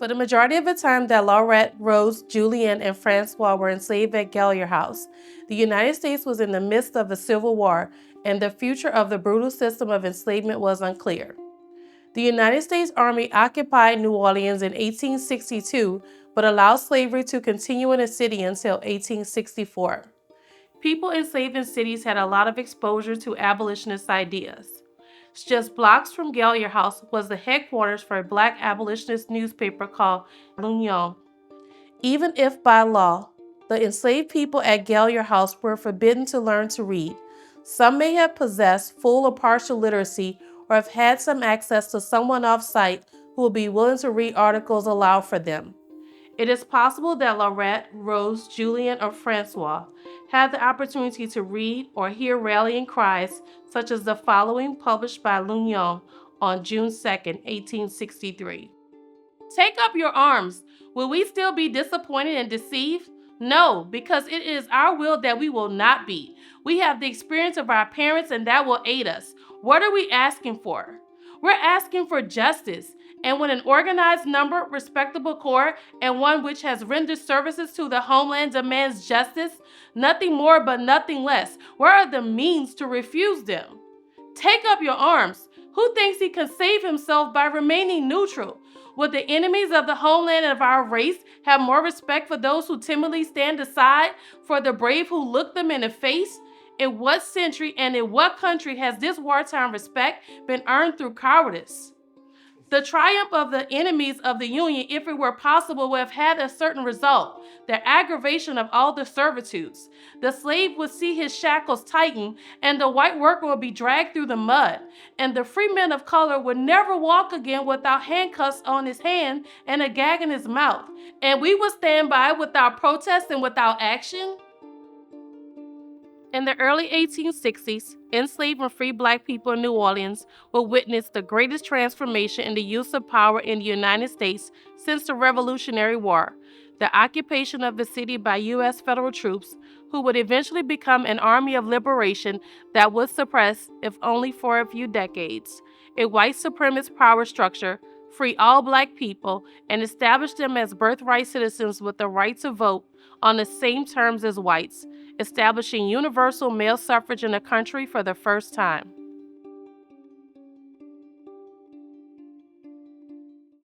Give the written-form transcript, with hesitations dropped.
For the majority of the time that Laurette, Rose, Julian, and Francois were enslaved at Gaynell House, the United States was in the midst of a civil war, and the future of the brutal system of enslavement was unclear. The United States Army occupied New Orleans in 1862, but allowed slavery to continue in the city until 1864. People enslaved in cities had a lot of exposure to abolitionist ideas. Just blocks from Gaynell House was the headquarters for a black abolitionist newspaper called L'Union. Even if by law, the enslaved people at Gaynell House were forbidden to learn to read, some may have possessed full or partial literacy or have had some access to someone off-site who would be willing to read articles aloud for them. It is possible that Laurette, Rose, Julian, or Francois had the opportunity to read or hear rallying cries such as the following published by L'Union on June 2, 1863. Take up your arms. Will we still be disappointed and deceived? No, because it is our will that we will not be. We have the experience of our parents and that will aid us. What are we asking for? We're asking for justice. And when an organized number, respectable corps, and one which has rendered services to the homeland demands justice, nothing more but nothing less, where are the means to refuse them? Take up your arms. Who thinks he can save himself by remaining neutral? Would the enemies of the homeland of our race have more respect for those who timidly stand aside, for the brave who look them in the face? In what century and in what country has this wartime respect been earned through cowardice? The triumph of the enemies of the Union, if it were possible, would have had a certain result, the aggravation of all the servitudes. The slave would see his shackles tighten, and the white worker would be dragged through the mud, and the free man of color would never walk again without handcuffs on his hand and a gag in his mouth. And we would stand by without protest and without action? In the early 1860s, enslaved and free black people in New Orleans would witness the greatest transformation in the use of power in the United States since the Revolutionary War, the occupation of the city by U.S. federal troops, who would eventually become an army of liberation that would suppress, if only for a few decades, a white supremacist power structure, free all black people, and establish them as birthright citizens with the right to vote on the same terms as whites, establishing universal male suffrage in the country for the first time.